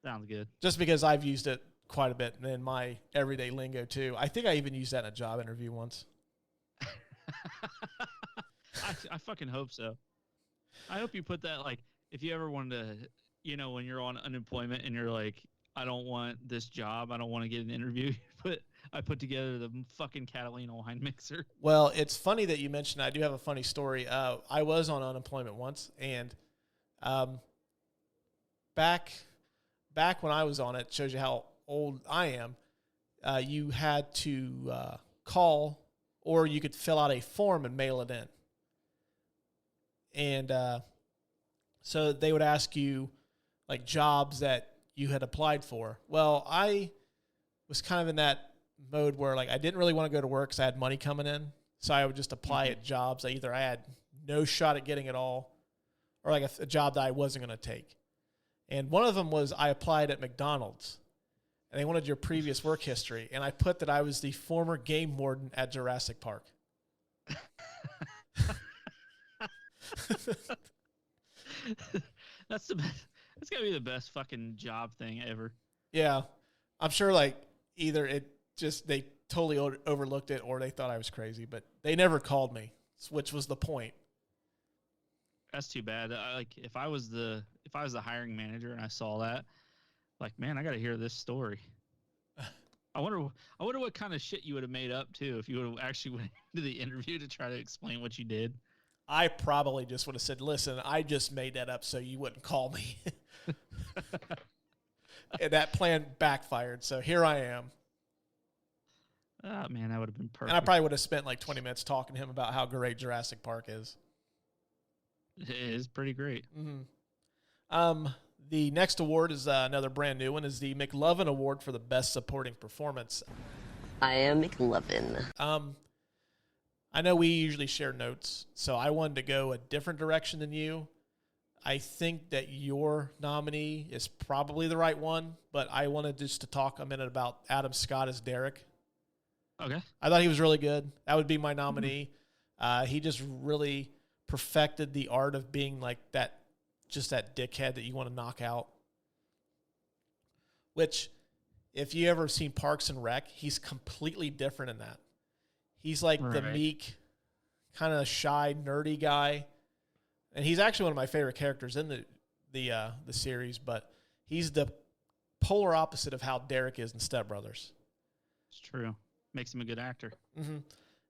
Sounds good. Just because I've used it quite a bit in my everyday lingo too. I think I even used that in a job interview once. I fucking hope so. I hope you put that, like, if you ever wanted to, when you're on unemployment and you're like, I don't want this job. I don't want to get an interview. But I put together the fucking Catalina wine mixer. Well, it's funny that you mentioned that. I do have a funny story. I was on unemployment once, and back when I was on it, shows you how old I am. You had to call, or you could fill out a form and mail it in. And so they would ask you, like, jobs that you had applied for. Well, I was kind of in that mode where, like, I didn't really want to go to work because I had money coming in. So I would just apply at jobs that either I had no shot at getting at all, or like a job that I wasn't going to take. And one of them was I applied at McDonald's, and they wanted your previous work history. And I put that I was the former game warden at Jurassic Park. That's the best. That's gotta be the best fucking job thing ever. Yeah. I'm sure, like, either they totally overlooked it or they thought I was crazy, but they never called me, which was the point. That's too bad. If I was the hiring manager and I saw that, like, man, I got to hear this story. I wonder what kind of shit you would have made up too if you would have actually went into the interview to try to explain what you did. I probably just would have said, "Listen, I just made that up so you wouldn't call me." And that plan backfired, so here I am. Oh man, that would have been perfect. And I probably would have spent like 20 minutes talking to him about how great Jurassic Park is. It is pretty great. Mm-hmm. The next award is another brand new one, is the McLovin Award for the Best Supporting Performance. I am McLovin. I know we usually share notes, so I wanted to go a different direction than you. I think that your nominee is probably the right one, but I wanted just to talk a minute about Adam Scott as Derek. Okay. I thought he was really good. That would be my nominee. He just really perfected the art of being like that, just that dickhead that you want to knock out. Which, if you ever seen Parks and Rec, he's completely different in that. He's like the meek, kind of shy, nerdy guy. And he's actually one of my favorite characters in the series, but he's the polar opposite of how Derek is in Step Brothers. It's true. Makes him a good actor. Mm-hmm.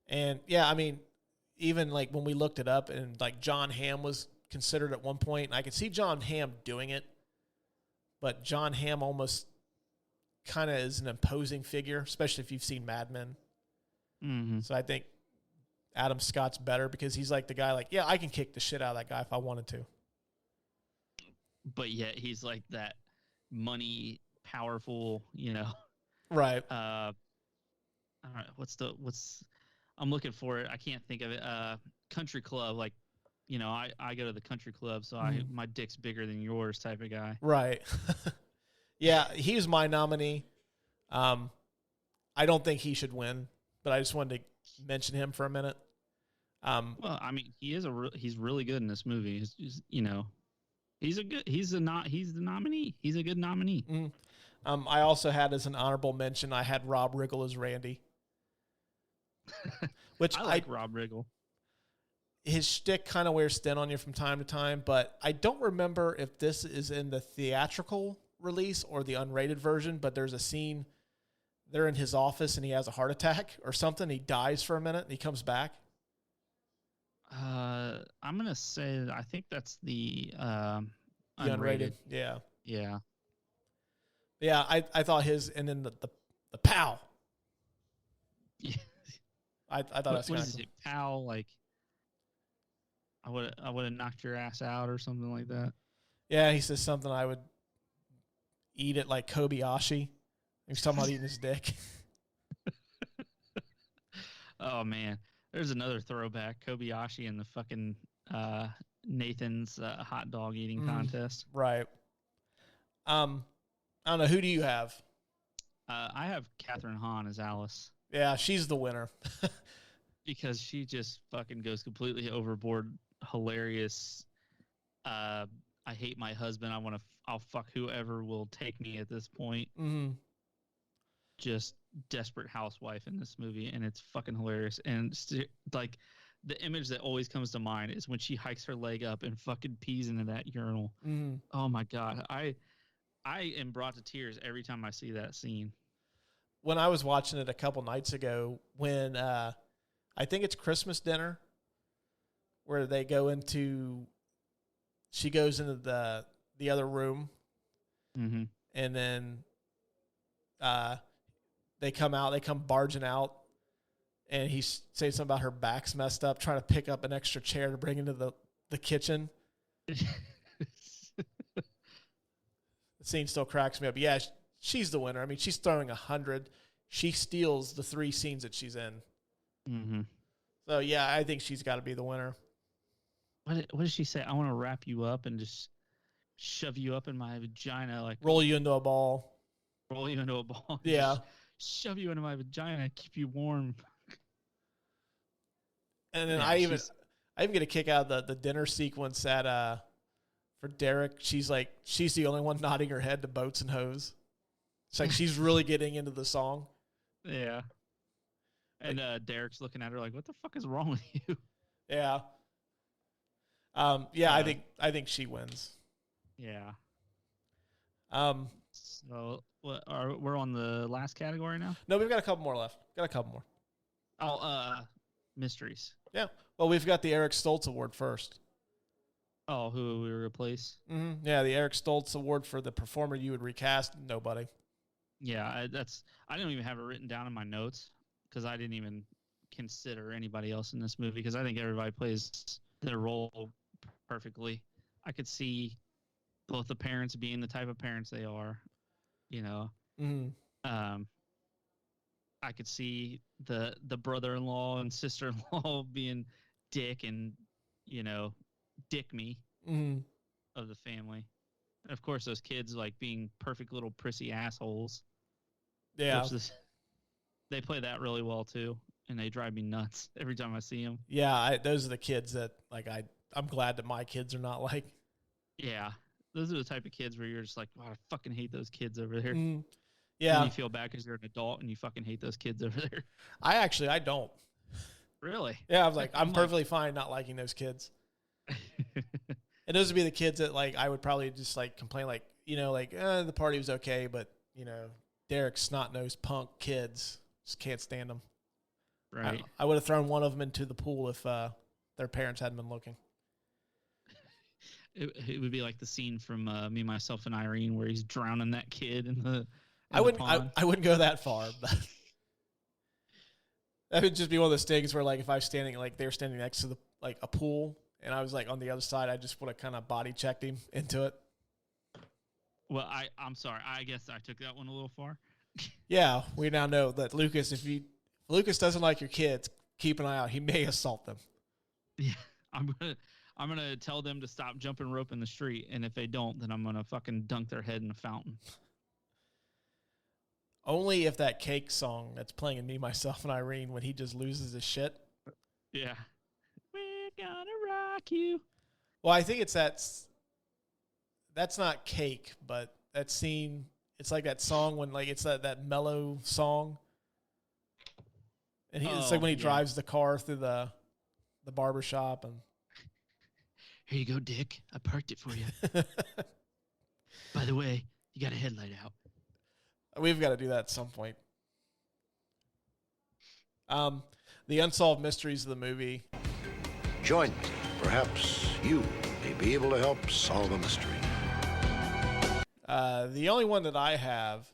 And, yeah, I mean, even like when we looked it up, and like John Hamm was considered at one point, and I could see John Hamm doing it, but John Hamm almost kind of is an imposing figure, especially if you've seen Mad Men. Mm-hmm. So I think Adam Scott's better because he's like the guy, like, yeah, I can kick the shit out of that guy if I wanted to. But yet he's like that money, powerful, Right. All right, I'm looking for it. I can't think of it. Country club, like, I go to the country club, so my dick's bigger than yours type of guy. Right. Yeah, he's my nominee. I don't think he should win, but I just wanted to mention him for a minute. Well, I mean, he's really good in this movie. He's he's the nominee. He's a good nominee. Mm. I also had as an honorable mention, I had Rob Riggle as Randy. Which I like Rob Riggle. His shtick kind of wears thin on you from time to time, but I don't remember if this is in the theatrical release or the unrated version, but there's a scene, they're in his office and he has a heart attack or something. He dies for a minute and he comes back. I'm going to say, I think that's the unrated. Yeah. Yeah. Yeah, I thought his, and then the pow. Yeah. I thought that's what kind is of it? Pow, like I would have knocked your ass out or something like that. Yeah, he says something, I would eat it like Kobayashi. He's talking about eating his dick. Oh man, there's another throwback: Kobayashi and the fucking Nathan's hot dog eating contest. Right. I don't know. Who do you have? I have Catherine Hahn as Alice. Yeah, she's the winner. Because she just fucking goes completely overboard. Hilarious. I hate my husband. I'll fuck whoever will take me at this point. Mm-hmm. Just desperate housewife in this movie, and it's fucking hilarious. And like the image that always comes to mind is when she hikes her leg up and fucking pees into that urinal. Mm-hmm. Oh my god, I am brought to tears every time I see that scene. When I was watching it a couple nights ago, when I think it's Christmas dinner, where they go into, she goes into the other room, Mm-hmm. and then they come barging out, and he says something about her back's messed up, trying to pick up an extra chair to bring into the kitchen. The scene still cracks me up. Yeah, she's the winner. I mean, she's throwing 100. She steals the 3 scenes that she's in. Mm-hmm. So, yeah, I think she's got to be the winner. What does she say? I want to wrap you up and just shove you up in my vagina. Like roll you into a ball. Roll you into a ball. Yeah. Shove you into my vagina, keep you warm. And then I even get a kick out of the dinner sequence at for Derek. She's the only one nodding her head to Boats and Hoes. It's like she's really getting into the song. Yeah. And Derek's looking at her like, "What the fuck is wrong with you?" Yeah. Yeah, I think she wins. Yeah. So we're on the last category now? No, we've got a couple more left. Oh, mysteries. Yeah. Well, we've got the Eric Stoltz Award first. Oh, who we replace? Mm-hmm. Yeah, the Eric Stoltz Award for the performer you would recast. Nobody. Yeah, I didn't even have it written down in my notes because I didn't even consider anybody else in this movie because I think everybody plays their role perfectly. I could see both the parents being the type of parents they are, you know. Mm-hmm. I could see the brother-in-law and sister-in-law being dick and, you know, dick me of the family. And of course, those kids like being perfect little prissy assholes. Yeah. They play that really well too, and they drive me nuts every time I see them. Yeah, those are the kids that like I'm glad that my kids are not like. Yeah, those are the type of kids where you're just like, wow, I fucking hate those kids over there. Yeah. And you feel bad because you're an adult and you fucking hate those kids over there. I don't. Really? Yeah, I'm perfectly fine not liking those kids. And those would be the kids that like I would probably just like complain like, you know, like the party was okay, but you know, Derek's snot-nosed punk kids, just can't stand them. Right. I would have thrown one of them into the pool if their parents hadn't been looking. It would be like the scene from Me, Myself, and Irene where he's drowning that kid in the I wouldn't go that far, but that would just be one of those things where like if I was standing like they're standing next to like a pool and I was like on the other side, I just would have kind of body checked him into it. Well, I'm sorry. I guess I took that one a little far. Yeah, we now know that Lucas, if Lucas doesn't like your kids, keep an eye out. He may assault them. Yeah, I'm gonna tell them to stop jumping rope in the street, and if they don't, then I'm gonna fucking dunk their head in a fountain. Only if that Cake song that's playing in Me, Myself, and Irene when he just loses his shit. Yeah. We're gonna rock you. Well, I think it's that's not Cake, but that scene, it's like that song when like it's that mellow song. And it's like when he drives the car through the barbershop and here you go, Dick. I parked it for you. By the way, you got a headlight out. We've got to do that at some point. The unsolved mysteries of the movie. Join me. Perhaps you may be able to help solve a mystery. The only one that I have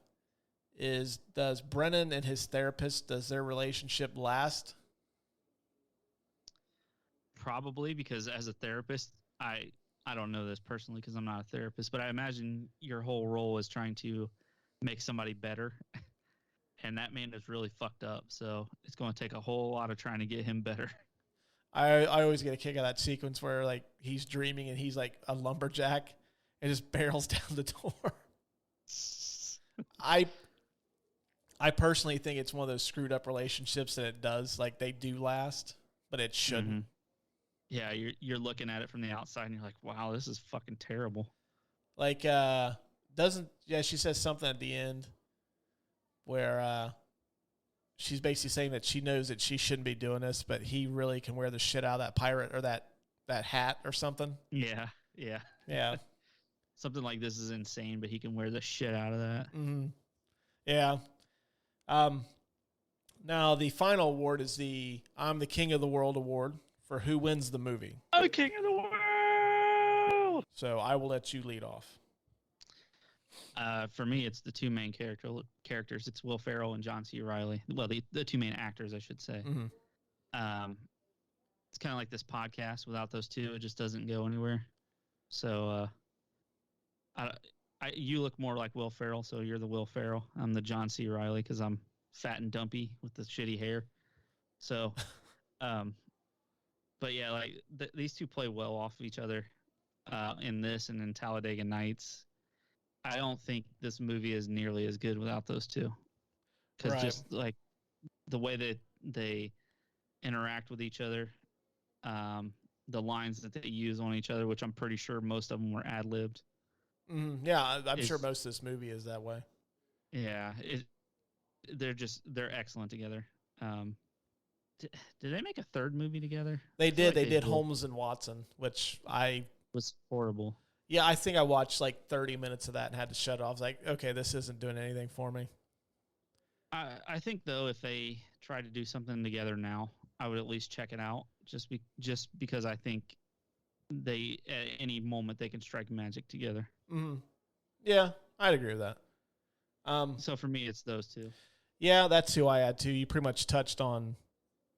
is, does Brennan and his therapist, does their relationship last? Probably, because as a therapist, I don't know this personally because I'm not a therapist, but I imagine your whole role is trying to make somebody better. And that man is really fucked up, so it's going to take a whole lot of trying to get him better. I always get a kick out of that sequence where like he's dreaming and he's like a lumberjack and just barrels down the door. I personally think it's one of those screwed up relationships that it does, like they do last, but it shouldn't. Mm-hmm. Yeah, you're looking at it from the outside and you're like, wow, this is fucking terrible. Like, she says something at the end where she's basically saying that she knows that she shouldn't be doing this, but he really can wear the shit out of that pirate or that hat or something. Yeah. Yeah. something like this is insane, but he can wear the shit out of that. Mm-hmm. Yeah. Now the final award is the I'm the King of the World award for who wins the movie. I'm the king of the world. So I will let you lead off. For me, it's the two main characters. It's Will Ferrell and John C. Reilly. Well, the two main actors, I should say. Mm-hmm. It's kind of like this podcast. Without those two, it just doesn't go anywhere. So, you look more like Will Ferrell, so you're the Will Ferrell. I'm the John C. Reilly because I'm fat and dumpy with the shitty hair. So, but yeah, like these two play well off of each other in this and in Talladega Nights. I don't think this movie is nearly as good without those two. Because just like the way that they interact with each other, the lines that they use on each other, which I'm pretty sure most of them were ad-libbed. Yeah, I'm sure most of this movie is that way. Yeah, they're excellent together. Did they make a third movie together? They did. They did Holmes and Watson, which was horrible. Yeah, I think I watched like 30 minutes of that and had to shut it off. I was like, okay, this isn't doing anything for me. I think though, if they try to do something together now, I would at least check it out. Just because I think they at any moment they can strike magic together. Mm-hmm. Yeah, I'd agree with that. So for me, it's those two. Yeah, that's who I had too. You pretty much touched on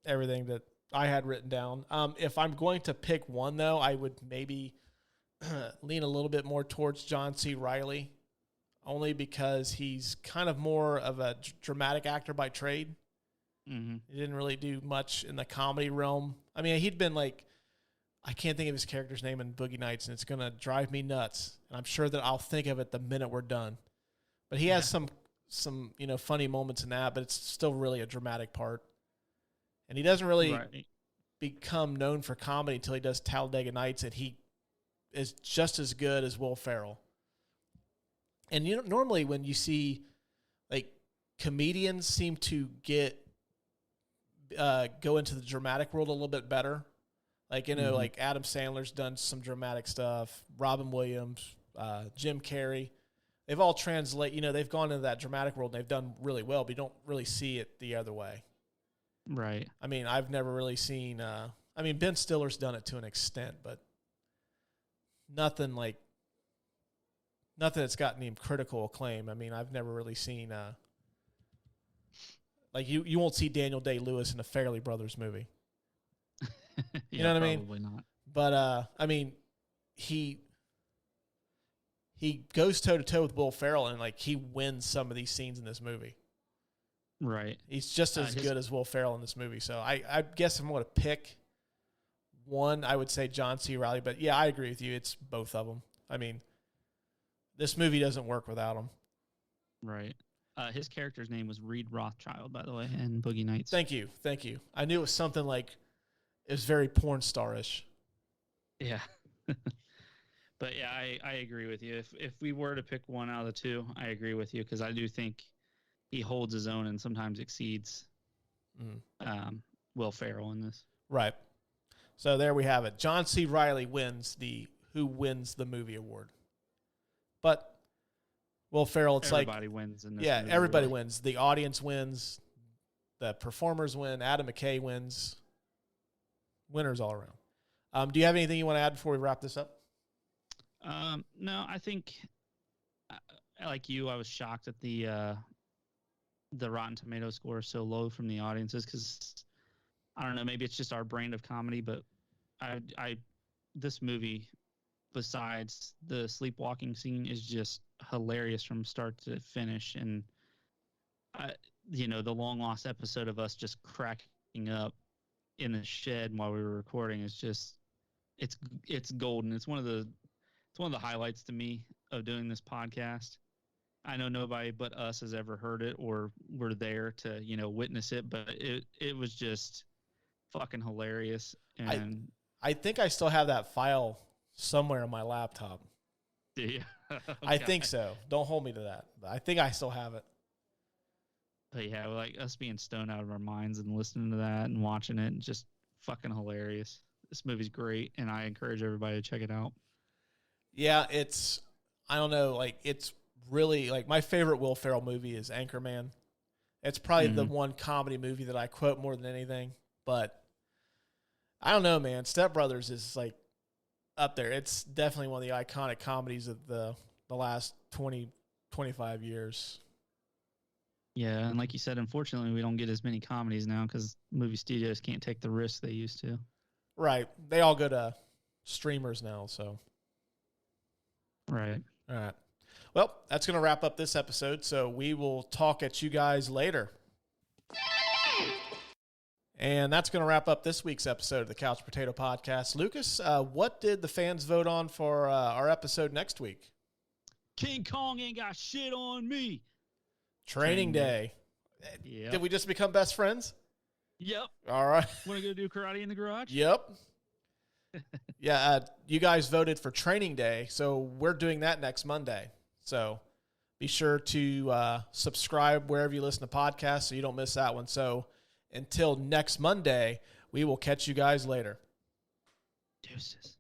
everything that I had written down. If I'm going to pick one though, I would maybe lean a little bit more towards John C. Reilly, only because he's kind of more of a dramatic actor by trade. Mm-hmm. He didn't really do much in the comedy realm. I mean, he'd been like, I can't think of his character's name in Boogie Nights, and it's going to drive me nuts. And I'm sure that I'll think of it the minute we're done. But he has some funny moments in that, but it's still really a dramatic part. And he doesn't really become known for comedy until he does Talladega Nights, and he is just as good as Will Ferrell. And normally when you see like comedians seem to go into the dramatic world a little bit better. Like, like Adam Sandler's done some dramatic stuff, Robin Williams, Jim Carrey. They've all they've gone into that dramatic world and they've done really well, but you don't really see it the other way. Right. I mean, I've never really seen, Ben Stiller's done it to an extent, but nothing that's gotten him critical acclaim. I mean, I've never really seen, you won't see Daniel Day-Lewis in a Farrelly Brothers movie. You know what I mean? Probably not. But, he goes toe-to-toe with Will Ferrell, and, he wins some of these scenes in this movie. Right. He's just as good as Will Ferrell in this movie. So I guess if I'm going to pick one, I would say John C. Reilly. But, yeah, I agree with you. It's both of them. I mean, this movie doesn't work without him. Right. His character's name was Reed Rothschild, by the way, in Boogie Nights. Thank you. I knew it was something it was very porn star-ish. Yeah. But yeah, I agree with you. If we were to pick one out of the two, I agree with you because I do think he holds his own and sometimes exceeds Will Ferrell in this. Right. So there we have it. John C. Reilly wins the Who Wins the Movie award. But Will Ferrell, everybody wins in this movie, everybody wins. The audience wins. The performers win. Adam McKay wins. Winners all around. Do you have anything you want to add before we wrap this up? No, I think, like you, I was shocked at the Rotten Tomato score so low from the audiences because, I don't know, maybe it's just our brand of comedy, but this movie, besides the sleepwalking scene, is just hilarious from start to finish. And, the long lost episode of us just cracking up in the shed while we were recording is just, it's golden. It's one of the highlights to me of doing this podcast. I know nobody but us has ever heard it or were there to, witness it, but it was just fucking hilarious. And I think I still have that file somewhere on my laptop. Do you? Okay. I think so. Don't hold me to that. But I think I still have it. But yeah, like us being stoned out of our minds and listening to that and watching it, just fucking hilarious. This movie's great, and I encourage everybody to check it out. Yeah, I don't know, like it's really like my favorite Will Ferrell movie is Anchorman. It's probably the one comedy movie that I quote more than anything, but I don't know, man. Step Brothers is like up there. It's definitely one of the iconic comedies of the last 20, 25 years. Yeah, and like you said, unfortunately, we don't get as many comedies now because movie studios can't take the risks they used to. Right. They all go to streamers now, so. Right. All right. Well, that's going to wrap up this episode, so we will talk at you guys later. And that's going to wrap up this week's episode of the Couch Potato Podcast. Lucas, what did the fans vote on for our episode next week? King Kong ain't got shit on me. Training Day. Yep. Did we just become best friends? Yep. All right. Want to go do karate in the garage? Yep. Yeah, you guys voted for Training Day, so we're doing that next Monday. So be sure to subscribe wherever you listen to podcasts so you don't miss that one. So until next Monday, we will catch you guys later. Deuces.